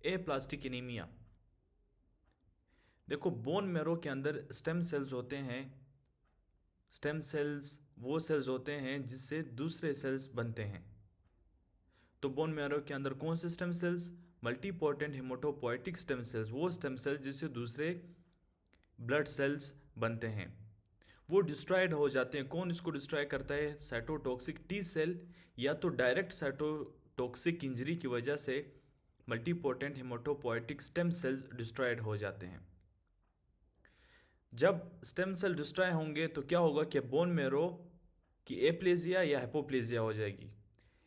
Aplastic anaemia. देखो, bone marrow के अंदर स्टेम सेल्स होते हैं। स्टेम सेल्स वो सेल्स होते हैं जिससे दूसरे सेल्स बनते हैं। तो बोन मैरो के अंदर कौन से stem cells? Multipotent haematopoietic stem cells, वो स्टेम सेल्स जिससे दूसरे ब्लड सेल्स बनते हैं, वो डिस्ट्रॉयड हो जाते हैं। कौन इसको डिस्ट्रॉय करता है? साइटोटॉक्सिक टी सेल, या तो डायरेक्ट साइटोटॉक्सिक इंजरी की वजह से multipotent haematopoietic stem sales destroyed हो जाते हैं। जब स्टेम सेल डिस्ट्रॉय होंगे तो क्या होगा कि बोन मैरो की एप्लेजिया या हाइपोप्लेजिया हो जाएगी।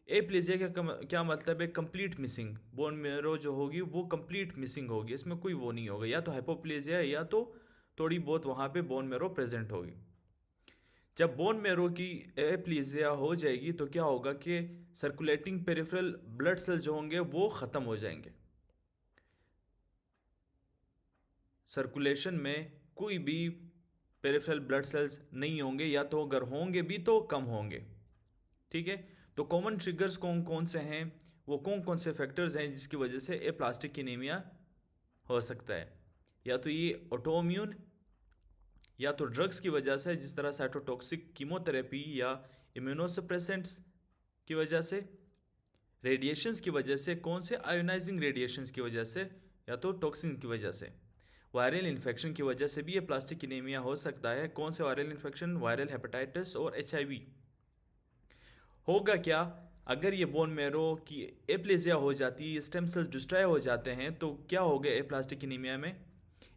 एप्लेजिया का क्या मतलब है? Complete missing. बोन मैरो जो होगी वो कंप्लीट मिसिंग होगी, इसमें कोई वो नहीं होगा। या तो हाइपोप्लेजिया या तो थोड़ी बहुत वहाँ पे बोन मैरो प्रेजेंट होगी। जब बोन मैरो की एप्लेजिया हो जाएगी तो क्या होगा कि सर्कुलेटिंग पेरिफेरल ब्लड सेल जो होंगे वो ख़त्म हो जाएंगे। सर्कुलेशन में कोई भी पेरिफेरल ब्लड सेल्स नहीं होंगे, या तो अगर होंगे भी तो कम होंगे। ठीक है, तो कॉमन ट्रिगर्स कौन कौन से हैं, वो कौन कौन से फैक्टर्स हैं जिसकी वजह से एप्लास्टिक एनीमिया हो सकता है? या तो ये ऑटोइम्यून, या तो ड्रग्स की वजह से, जिस तरह साइटोटॉक्सिक कीमोथेरेपी या इम्यूनोसप्रेसेंट्स की वजह से, रेडिएशंस की वजह से, कौन से आयोनाइजिंग रेडिएशंस की वजह से, या तो टॉक्सिन की वजह से, वायरल इन्फेक्शन की वजह से भी ये प्लास्टिक एनीमिया हो सकता है। कौन से वायरल इन्फेक्शन? वायरल हेपेटाइटिस और HIV। होगा क्या अगर ये बोन मैरो की एप्लेजिया हो जाती है, स्टेम सेल्स डिस्ट्रॉय हो जाते हैं, तो क्या होगा एप्लास्टिक एनीमिया में?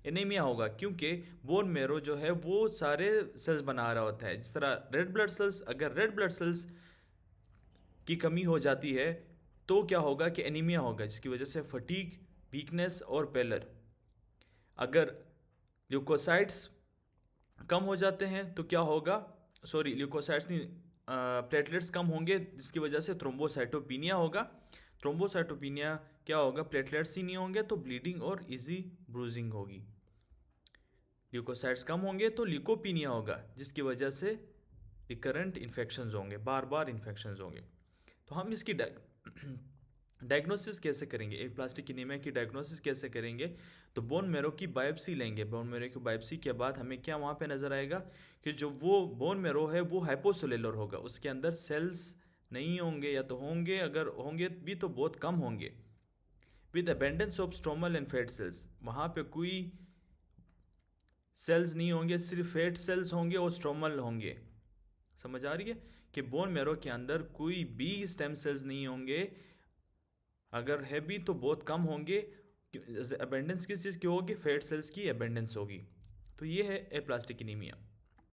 एनीमिया होगा, क्योंकि बोन मैरो जो है वो सारे सेल्स बना रहा होता है। जिस तरह रेड ब्लड सेल्स, अगर रेड ब्लड सेल्स की कमी हो जाती है तो क्या होगा कि एनीमिया होगा, जिसकी वजह से फटीग, वीकनेस और पेलर। अगर ल्यूकोसाइट्स कम हो जाते हैं तो क्या होगा? सॉरी, ल्यूकोसाइट्स नहीं, प्लेटलेट्स कम होंगे, जिसकी वजह से थ्रोम्बोसाइटोपिनिया होगा। थ्रोम्बोसाइटोपिनिया क्या होगा? प्लेटलेट्स ही नहीं होंगे तो ब्लीडिंग और इजी ब्रूजिंग होगी। ल्यूकोसाइट्स कम होंगे तो ल्यूकोपिनिया होगा, जिसकी वजह से रिकरेंट इन्फेक्शंस होंगे, बार बार इन्फेक्शंस होंगे। तो हम इसकी डायग्नोसिस कैसे करेंगे? एक प्लास्टिक एनीमिया की डायग्नोसिस कैसे करेंगे? तो बोन मैरो की बायोप्सी लेंगे। बोन मैरो की बायोप्सी के बाद हमें क्या वहाँ पे नज़र आएगा कि जो वो बोन मैरो है वो हाइपोसेलुलर होगा, उसके अंदर सेल्स नहीं होंगे, या तो होंगे, अगर होंगे भी तो बहुत कम होंगे। With abundance of stromal and fat cells, वहाँ पे कोई सेल्स नहीं होंगे, सिर्फ फैट सेल्स होंगे और स्ट्रोमल होंगे। समझ आ रही है कि बोन मैरो के अंदर कोई भी स्टेम सेल्स नहीं होंगे, अगर है भी तो बहुत कम होंगे। अबेंडेंस किस चीज़ की होगी? फैट सेल्स की अबेंडेंस होगी। तो ये है एप्लास्टिक एनीमिया।